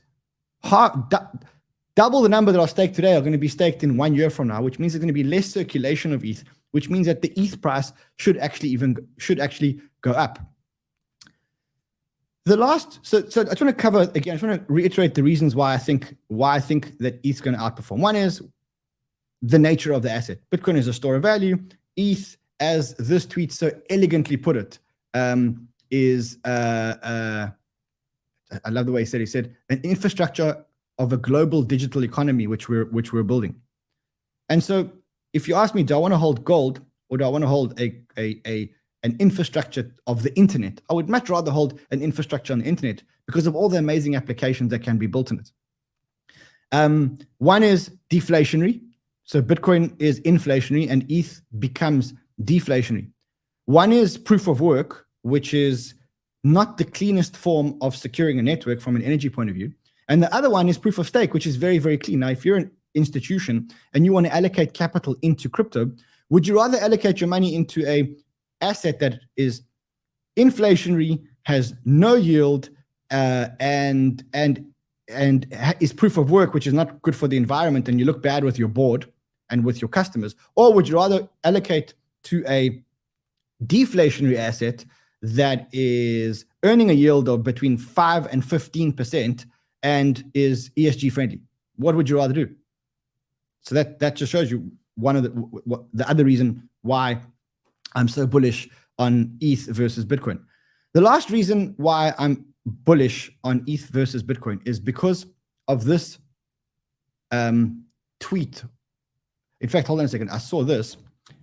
double the number that are staked today are going to be staked in 1 year from now, which means there's going to be less circulation of ETH, which means that the ETH price should actually go up. So I just want to cover again. I just want to reiterate the reasons why I think that ETH is going to outperform. One is the nature of the asset. Bitcoin is a store of value. ETH, as this tweet so elegantly put it, is I love the way he said. He said an infrastructure of a global digital economy, which we're building. And so, if you ask me, do I want to hold gold or do I want to hold an infrastructure of the internet? I would much rather hold an infrastructure on the internet because of all the amazing applications that can be built in it. One is deflationary. So Bitcoin is inflationary and ETH becomes deflationary. One is proof of work, which is not the cleanest form of securing a network from an energy point of view. And the other one is proof of stake, which is very, very clean. Now, if you're an institution and you want to allocate capital into crypto, would you rather allocate your money into a asset that is inflationary, has no yield, and is proof of work, which is not good for the environment, and you look bad with your board and with your customers? Or would you rather allocate to a deflationary asset that is earning a yield of between 5 and 15% and is ESG friendly? What would you rather do? So that just shows you one of the other reason why I'm so bullish on ETH versus Bitcoin. The last reason why I'm bullish on ETH versus Bitcoin is because of this tweet. In fact, hold on a second. I saw this,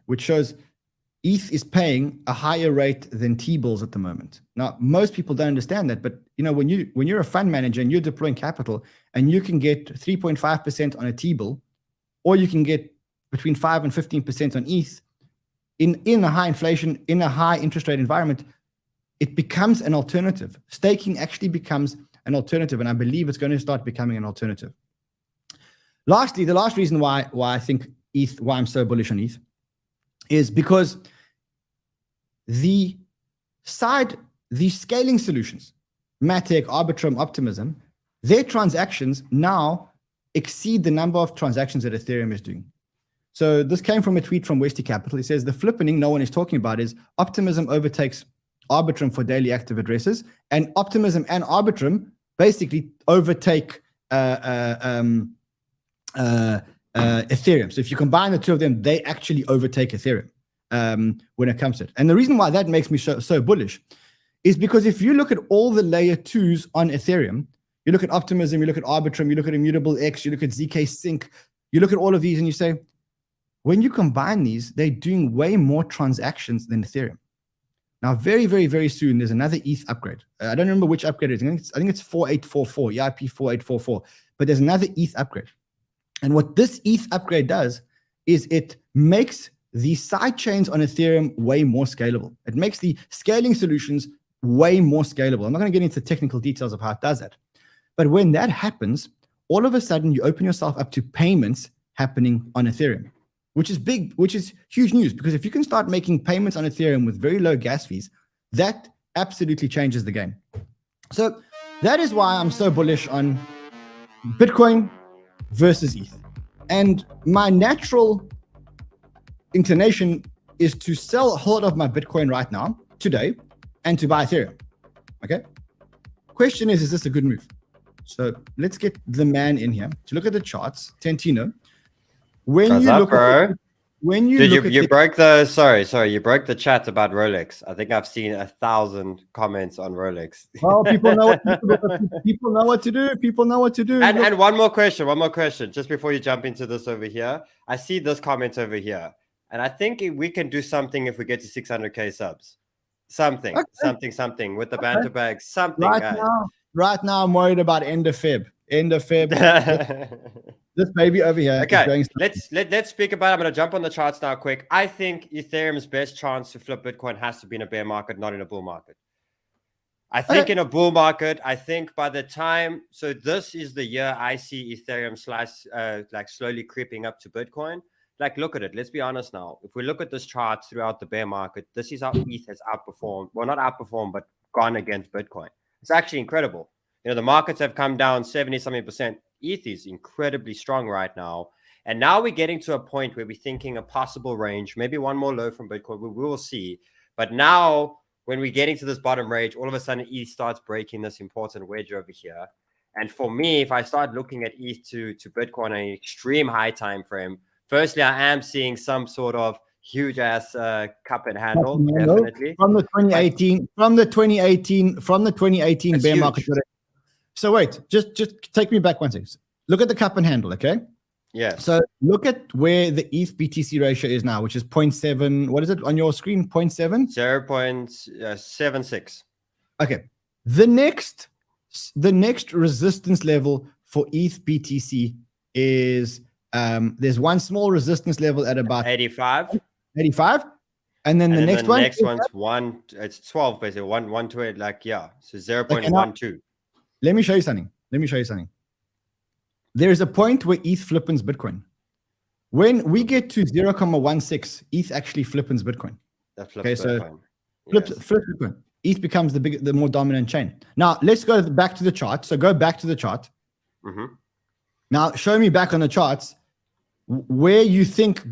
which shows ETH is paying a higher rate than T-bills at the moment. Now, most people don't understand that, but when you're a fund manager and you're deploying capital and you can get 3.5% on a T-bill, or you can get between 5 and 15% on ETH in a high inflation, in a high interest rate environment, it becomes an alternative. Staking actually becomes an alternative, and I believe it's going to start becoming an alternative. Lastly, the last reason why I think ETH, why I'm so bullish on ETH, is because the scaling solutions, Matic, Arbitrum, Optimism, their transactions now exceed the number of transactions that Ethereum is doing. So this came from a tweet from Westy Capital. It says the flippening no one is talking about is Optimism overtakes Arbitrum for daily active addresses, and Optimism and Arbitrum basically overtake Ethereum. So if you combine the two of them, they actually overtake Ethereum when it comes to it. And the reason why that makes me so bullish is because if you look at all the layer 2s on Ethereum, you look at Optimism, you look at Arbitrum, you look at Immutable X, you look at ZK Sync, you look at all of these and you say, when you combine these, they're doing way more transactions than Ethereum. Now, very, very, very soon, there's another ETH upgrade. I don't remember which upgrade it is. I think it's 4844, EIP 4844. But there's another ETH upgrade. And what this ETH upgrade does is it makes the side chains on Ethereum way more scalable. It makes the scaling solutions way more scalable. I'm not going to get into technical details of how it does that. But when that happens, all of a sudden, you open yourself up to payments happening on Ethereum, which is big, which is huge news, because if you can start making payments on Ethereum with very low gas fees, that absolutely changes the game. So that is why I'm so bullish on Bitcoin versus ETH. And my natural inclination is to sell a whole lot of my Bitcoin right now, today, and to buy Ethereum. Okay? Question is this a good move? So let's get the man in here to look at the charts. Tentino. When you look at you broke the you broke the chat about Rolex. I think I've seen 1,000 comments on Rolex. Well, people know what to do. People know what to do. And one more question, just before you jump into this over here. I see this comment over here, and I think we can do something if we get to 600k subs. Something with the banter bag. Something. Right now, I'm worried about end of Feb. This baby over here. Okay, let's speak about it. I'm going to jump on the charts now quick. I think Ethereum's best chance to flip Bitcoin has to be in a bear market, not in a bull market. I think in a bull market, I think by the time, so this is the year I see Ethereum like slowly creeping up to Bitcoin. Like, look at it. Let's be honest now. If we look at this chart throughout the bear market, this is how ETH has outperformed. Well, not outperformed, but gone against Bitcoin. It's actually incredible. You know, the markets have come down 70-something%. ETH is incredibly strong right now. And now we're getting to a point where we're thinking a possible range, maybe one more low from Bitcoin. We will see. But now when we're getting to this bottom range, all of a sudden ETH starts breaking this important wedge over here. And for me, if I start looking at ETH to Bitcoin on an extreme high time frame, firstly, I am seeing some sort of huge ass cup and handle, definitely. From the 2018 bear market. So wait, just take me back one second. Look at the cup and handle, okay? Yeah. So look at where the ETH BTC ratio is now, which is 0.7. What is it on your screen? 0.7? 0.76. Okay. The next resistance level for ETH BTC is there's one small resistance level at about 85. 85. And then the next one's it's 12 basically. 1 to it, like, yeah. So 0.12. Let me show you something. There is a point where ETH flippens Bitcoin. When we get to 0.16, ETH actually flippens Bitcoin. That flips Bitcoin. Flips Bitcoin. ETH becomes the more dominant chain. Now, let's go back to the chart. So go back to the chart. Mm-hmm. Now, show me back on the charts where you think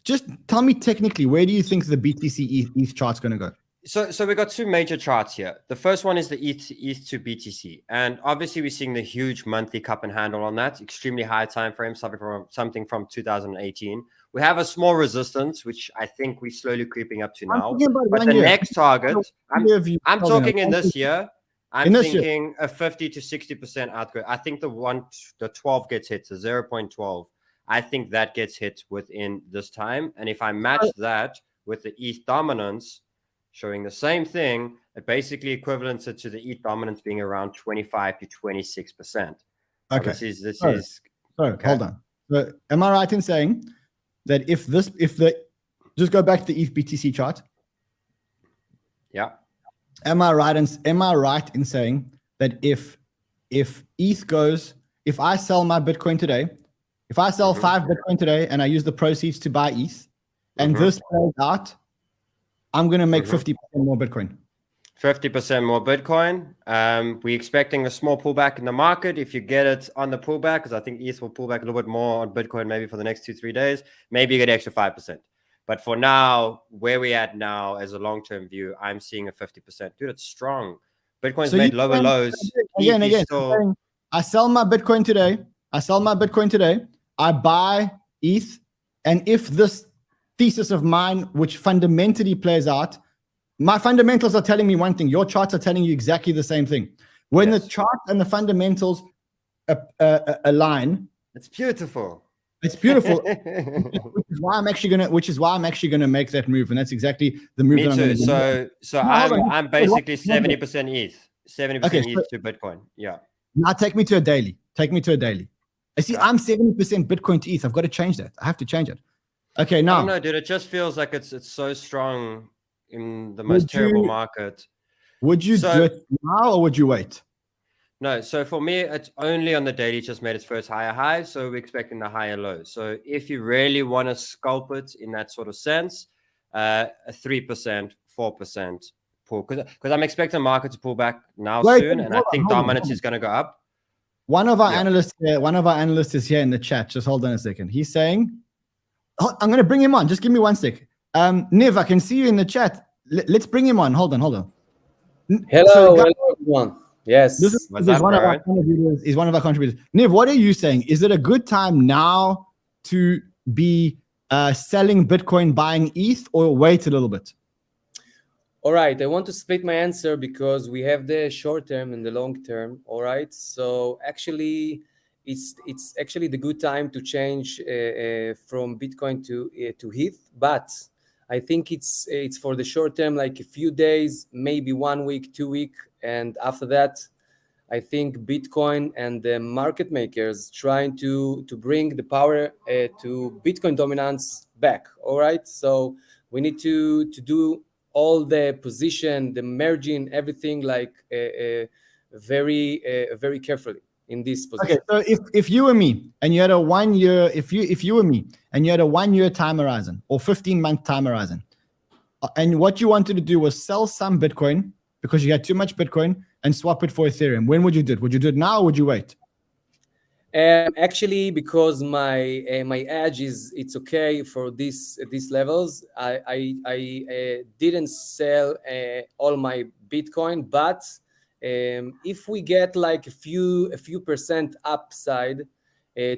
just tell me technically, where do you think the BTC ETH chart's going to go? So we got two major charts here. The first one is the ETH to BTC. And obviously we're seeing the huge monthly cup and handle on that, extremely high time frame, something from 2018. We have a small resistance, which I think we're slowly creeping up to now. But the next target, I'm talking in this year, I'm thinking a 50 to 60% outgrowth. I think the 12 gets hit, so 0.12. I think that gets hit within this time. And if I match that with the ETH dominance, showing the same thing, it basically equivalents it to the ETH dominance being around 25 to 26%. Okay. This is okay. Hold on. So am I right in saying that just go back to the ETH BTC chart? Yeah. Am I right in saying that if ETH goes, if I sell my Bitcoin today, if I sell 5 Bitcoin today and I use the proceeds to buy ETH, and this plays out, I'm going to make 50% more Bitcoin. 50% more Bitcoin. We're expecting a small pullback in the market. If you get it on the pullback, because I think ETH will pull back a little bit more on Bitcoin maybe for the next 2-3 days, maybe you get extra 5%. But for now, where we're at now as a long-term view, I'm seeing a 50%. Dude, it's strong. Bitcoin's made lower lows. Again. I sell my Bitcoin today. I buy ETH. And if this thesis of mine, which fundamentally plays out, my fundamentals are telling me one thing. Your charts are telling you exactly the same thing. When the chart and the fundamentals align, it's beautiful. It's beautiful. which is why I'm actually gonna make that move, and that's exactly the move. Me that I'm too. So I'm basically 70% ETH, 70% ETH to Bitcoin. Yeah. Now take me to a daily. I see. I'm 70% Bitcoin to ETH. I've got to change that. I have to change it. Okay, now. I don't know, dude. It just feels like it's so strong in the most terrible market. Would you do it now or would you wait? No, so for me, it's only on the daily. It just made its first higher high, so we're expecting the higher low. So if you really want to scalp it in that sort of sense, a 3%, 4% pull, because I'm expecting the market to pull back now soon, and I think dominance is going to go up. One of our analysts is here in the chat. Just hold on a second. He's saying, I'm going to bring him on. Just give me 1 sec. Niv, I can see you in the chat. Let's bring him on. Hold on. Hello, everyone. Yes. This is one of our contributors. He's one of our contributors. Niv, what are you saying? Is it a good time now to be selling Bitcoin, buying ETH, or wait a little bit? All right. I want to split my answer because we have the short term and the long term. All right. So actually, it's actually the good time to change from Bitcoin to ETH, but I think it's for the short term, like a few days, maybe 1 week, 2 weeks. And after that, I think Bitcoin and the market makers trying to bring the power to Bitcoin dominance back. All right. So we need to do all the position, the merging, everything like very carefully in this position. Okay. So if you were me and you had a 1 year, if you were me and you had a 1 year time horizon or 15-month time horizon, and what you wanted to do was sell some Bitcoin because you had too much Bitcoin and swap it for Ethereum, when would you do it? Would you do it now or would you wait? Actually, because my edge is it's okay for these levels. I didn't sell all my Bitcoin, but if we get like a few percent upside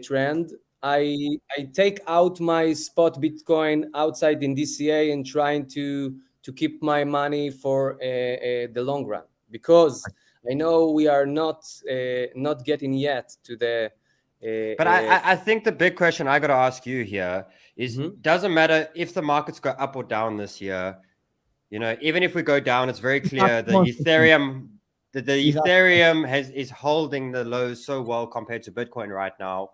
trend, I take out my spot Bitcoin outside in DCA and trying to keep my money for the long run, because I know we are not getting yet to the. But I think the big question I got to ask you here is, doesn't matter if the markets go up or down this year. You know, even if we go down, it's very clear the Ethereum. The Ethereum is holding the lows so well compared to Bitcoin right now.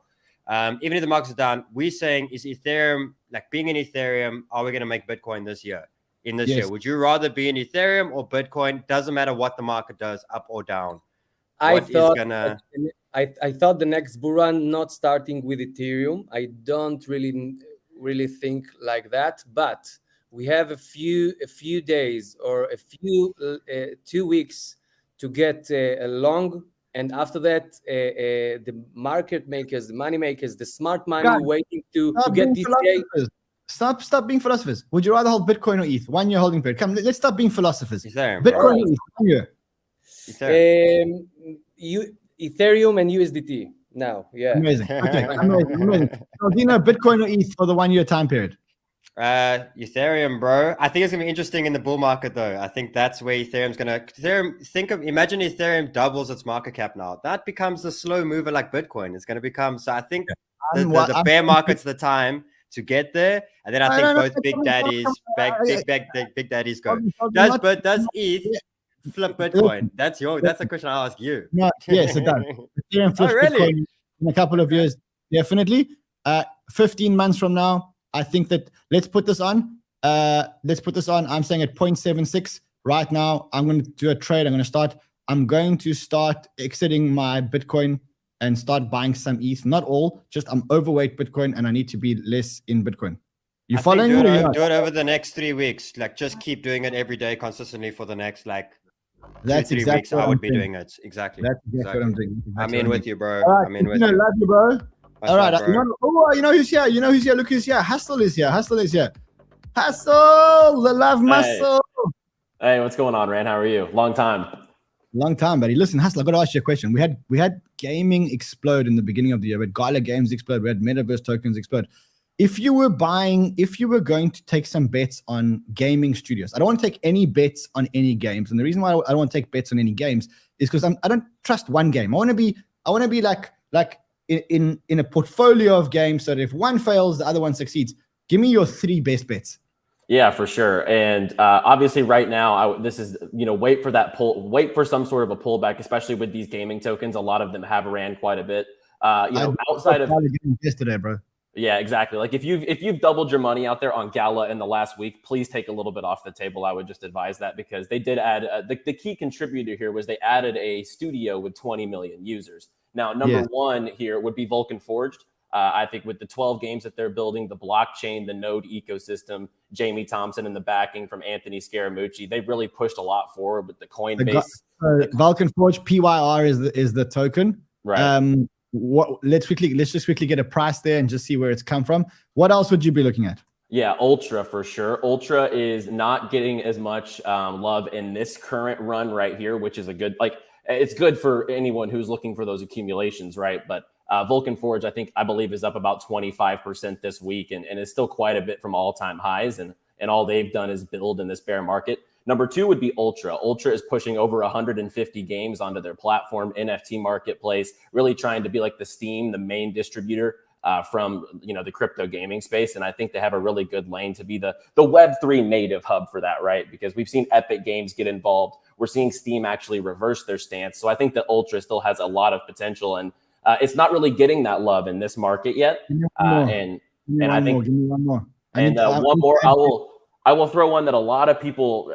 Even if the markets are down, we're saying, is Ethereum, like being in Ethereum, are we going to make Bitcoin this year? Year, would you rather be in Ethereum or Bitcoin? Doesn't matter what the market does, up or down. I thought the next bull run not starting with Ethereum. I don't really think like that, but we have a few days or a few 2 weeks to get long, and after that, the market makers, the money makers, the smart money waiting to get DCA. Stop being philosophers. Would you rather hold Bitcoin or ETH? 1 year holding period. Come, let's stop being philosophers. Ethereum, Bitcoin or ETH? 1 year. Ethereum and USDT now. Yeah. Amazing. Okay. Amazing. So, do you know Bitcoin or ETH for the 1 year time period? Ethereum, bro. I think it's gonna be interesting in the bull market, though. I think that's where Ethereum's gonna. Imagine Ethereum doubles its market cap now. That becomes a slow mover like Bitcoin. It's gonna become. So I think the bear market's the time to get there, and then I think both big daddies go. Does ETH flip Bitcoin? That's a question I'll ask you. No, yes, it does. Ethereum flips Bitcoin in a couple of years, definitely. 15 months from now, I think that let's put this on. I'm saying at 0.76 right now. I'm going to do a trade. I'm going to start exiting my Bitcoin and start buying some ETH. Not all, just I'm overweight Bitcoin and I need to be less in Bitcoin. You I think following do me? it, or you're o- not? do it over the next 3 weeks. Like just keep doing it every day consistently for the next like 2-3 exactly weeks. what I I'm would be doing. doing it. Exactly. That's exactly what I'm doing. That's I'm exactly in what with you, bro. All right, I'm in with Christina, you. love you, bro. Much All right, love, bro. you know who's here? You know who's here? Look who's here. Hustle is here. Hustle is here. Hustle, the love muscle. Hey, what's going on, Ran? How are you? Long time. Long time, buddy. Listen, Hustle, I got to ask you a question. We had gaming explode in the beginning of the year. We had Gala games explode. We had metaverse tokens explode. If you were going to take some bets on gaming studios, I don't want to take any bets on any games. And the reason why I don't want to take bets on any games is because I don't trust one game. I want to be like in a portfolio of games so that if one fails, the other one succeeds. Give me your 3 best bets. Yeah, for sure. And obviously right now, this is, wait for some sort of a pullback, especially with these gaming tokens. A lot of them have ran quite a bit. Outside of yesterday, bro. Yeah, exactly. Like if you've doubled your money out there on Gala in the last week, please take a little bit off the table. I would just advise that because they did add the key contributor here was they added a studio with 20 million users. Now, number one here would be Vulcan Forged. I think with the 12 games that they're building, the blockchain, the node ecosystem, Jamie Thompson and the backing from Anthony Scaramucci, they've really pushed a lot forward with the Coinbase. Vulcan Forge PYR is the token. Right. Let's just quickly get a price there and just see where it's come from. What else would you be looking at? Yeah, Ultra for sure. Ultra is not getting as much love in this current run right here, which is a good, it's good for anyone who's looking for those accumulations, right? But Vulcan Forge, I believe is up about 25% this week and is still quite a bit from all-time highs. And all they've done is build in this bear market. Number 2 would be Ultra. Ultra is pushing over 150 games onto their platform, NFT marketplace, really trying to be like the Steam, the main distributor from the crypto gaming space. And I think they have a really good lane to be the Web3 native hub for that, right? Because we've seen Epic Games get involved. We're seeing Steam actually reverse their stance. So I think that Ultra still has a lot of potential, and it's not really getting that love in this market yet. Give me one more. One more. I will throw one that a lot of people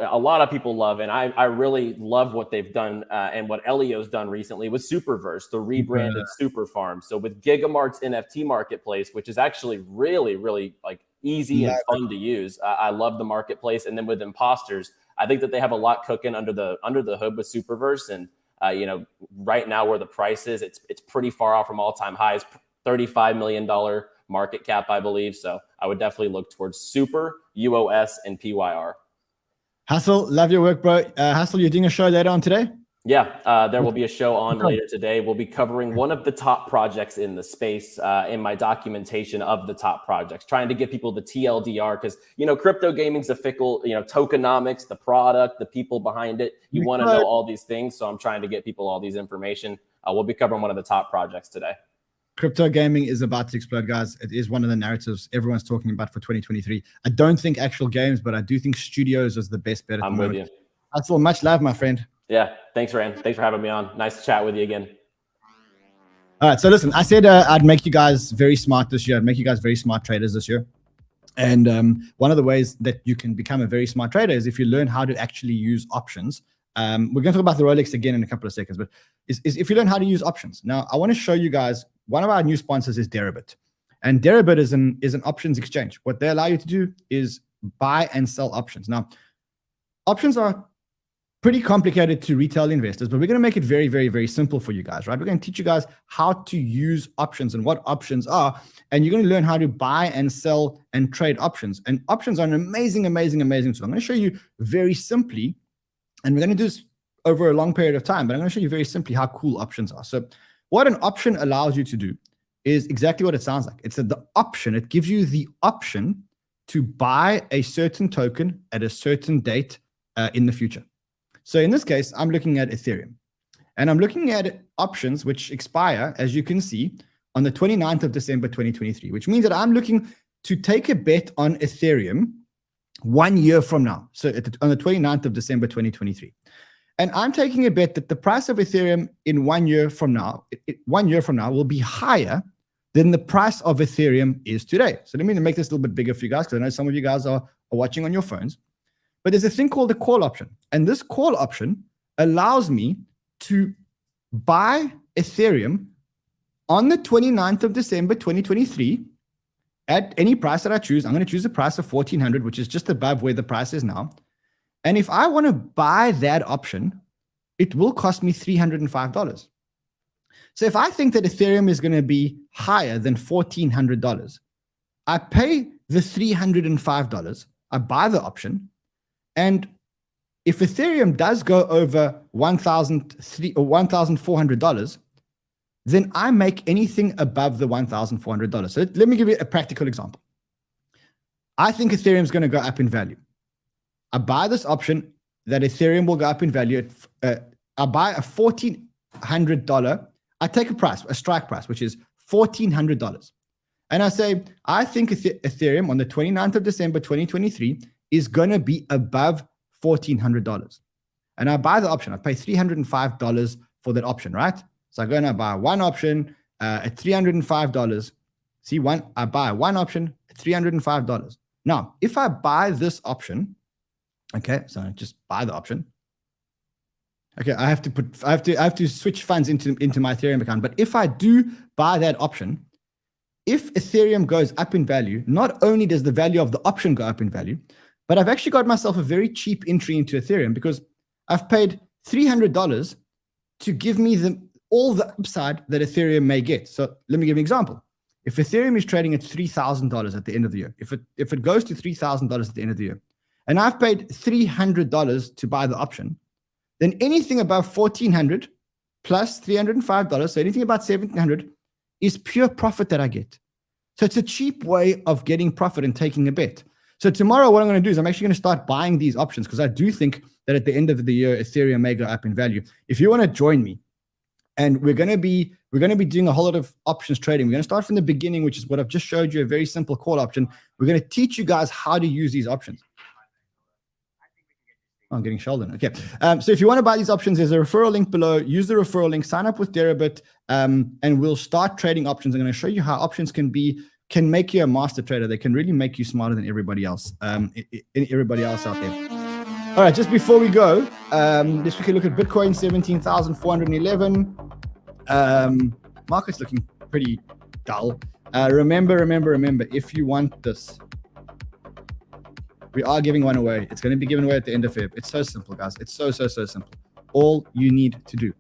love, and I really love what they've done and what Elio's done recently with Superverse, the rebranded Super Farm. So with Gigamart's NFT marketplace, which is actually really, really easy and fun to use. I love the marketplace, and then with Imposters, I think that they have a lot cooking under the hood with Superverse, and right now where the price is, it's pretty far off from all-time highs, $35 million market cap, I believe. So I would definitely look towards Super, UOS, and PYR. Hustle, love your work, bro. Hustle, you're doing a show later on today? Yeah, there will be a show on later today. We'll be covering one of the top projects in the space in my documentation of the top projects, trying to get people the TLDR because, crypto gaming's a fickle, tokenomics, the product, the people behind it. You want to know all these things. So I'm trying to get people all these information. We'll be covering one of the top projects today. Crypto gaming is about to explode, guys. It is one of the narratives everyone's talking about for 2023. I don't think actual games, but I do think studios is the best bet. I'm with you. Hustle, much love, my friend. Yeah, thanks, Ran. Thanks for having me on. Nice to chat with you again. All right, so listen, I said I'd make you guys very smart this year. I'd make you guys very smart traders this year. And one of the ways that you can become a very smart trader is if you learn how to actually use options. We're going to talk about the Rolex again in a couple of seconds, but is if you learn how to use options. Now, I want to show you guys, one of our new sponsors is Deribit. And Deribit is an options exchange. What they allow you to do is buy and sell options. Now, options are pretty complicated to retail investors, but we're going to make it very, very, very simple for you guys, right? We're going to teach you guys how to use options and what options are, and you're going to learn how to buy and sell and trade options. And options are an amazing, amazing, amazing tool. I'm going to show you very simply, and we're going to do this over a long period of time, but I'm going to show you very simply how cool options are. So what an option allows you to do is exactly what it sounds like. It's the option. It gives you the option to buy a certain token at a certain date in the future. So in this case, I'm looking at Ethereum, and I'm looking at options which expire, as you can see, on the 29th of December, 2023, which means that I'm looking to take a bet on Ethereum 1 year from now. So on the 29th of December, 2023. And I'm taking a bet that the price of Ethereum in 1 year from now, 1 year from now will be higher than the price of Ethereum is today. So let me make this a little bit bigger for you guys, because I know some of you guys are watching on your phones. But there's a thing called the call option. And this call option allows me to buy Ethereum on the 29th of December, 2023 at any price that I choose, I'm going to choose a price of 1400, which is just above where the price is now. And if I want to buy that option, it will cost me $305. So if I think that Ethereum is going to be higher than $1,400, I pay the $305, I buy the option, and if Ethereum does go over $1,400, then I make anything above the $1,400. So let me give you a practical example. I think Ethereum is going to go up in value. I buy this option that Ethereum will go up in value. I buy a $1,400. I take a price, a strike price, which is $1,400. And I say, I think Ethereum on the 29th of December, 2023 is going to be above $1,400. And I buy the option. I pay $305 for that option, right? So I go and I buy one option at $305. See, I buy one option at $305. Now, if I buy this option, okay, so I just buy the option. Okay, I have to switch funds into my Ethereum account. But if I do buy that option, if Ethereum goes up in value, not only does the value of the option go up in value, but I've actually got myself a very cheap entry into Ethereum because I've paid $300 to give me all the upside that Ethereum may get. So let me give you an example. If Ethereum is trading at $3,000 at the end of the year, if it goes to $3,000 at the end of the year, and I've paid $300 to buy the option, then anything above $1,400 plus $305, so anything about $1,700 is pure profit that I get. So it's a cheap way of getting profit and taking a bet. So tomorrow, what I'm going to do is I'm actually going to start buying these options because I do think that at the end of the year, Ethereum may go up in value. If you want to join me, and we're going to be doing a whole lot of options trading. We're going to start from the beginning, which is what I've just showed you, a very simple call option. We're going to teach you guys how to use these options. Oh, I'm getting Sheldon. Okay. So if you want to buy these options, there's a referral link below. Use the referral link, sign up with Deribit, and we'll start trading options. I'm going to show you how options can make you a master trader. They can really make you smarter than everybody else, everybody else out there. All right, just before we go, let's quickly look at Bitcoin, 17,411. Market's looking pretty dull. Remember, if you want this, we are giving one away. It's going to be given away at the end of Feb. It's so simple, guys. It's so simple. All you need to do,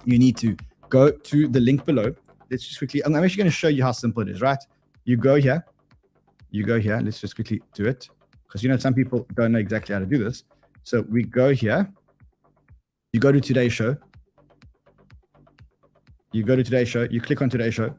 you need to go to the link below. Let's just quickly, I'm actually going to show you how simple it is, right? You go here. Let's just quickly do it. Because, some people don't know exactly how to do this. So we go here. You go to today's show. You click on today's show.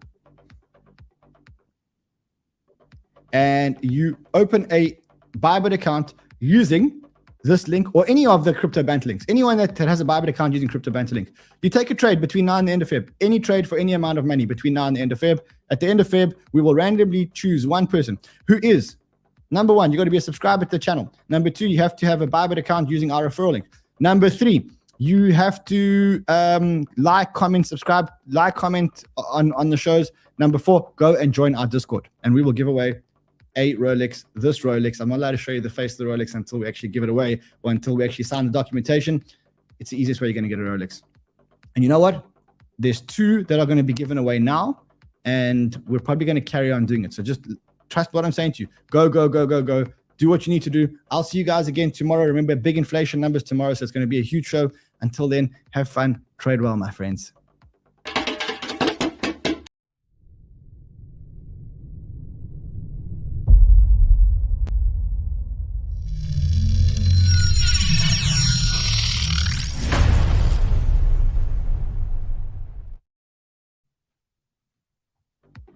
And you open a BYBIT account using this link or any of the Crypto Banter links. Anyone that has a BYBIT account using Crypto Banter link. You take a trade between now and the end of Feb. Any trade for any amount of money between now and the end of Feb. At the end of Feb, we will randomly choose one person who is, number one, you got to be a subscriber to the channel. Number two, you have to have a BYBIT account using our referral link. Number three, you have to like, comment, subscribe, comment on the shows. Number four, go and join our Discord. And we will give away a Rolex, this Rolex. I'm not allowed to show you the face of the Rolex until we actually give it away or until we actually sign the documentation. It's the easiest way you're going to get a Rolex. And you know what? There's two that are going to be given away now. And we're probably going to carry on doing it. So just trust what I'm saying to you. Go. Do what you need to do. I'll see you guys again tomorrow. Remember, big inflation numbers tomorrow, so it's going to be a huge show. Until then, have fun. Trade well, my friends.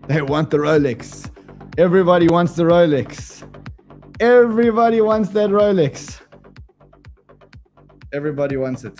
They want the Rolex. Everybody wants the Rolex. Everybody wants that Rolex. Everybody wants it.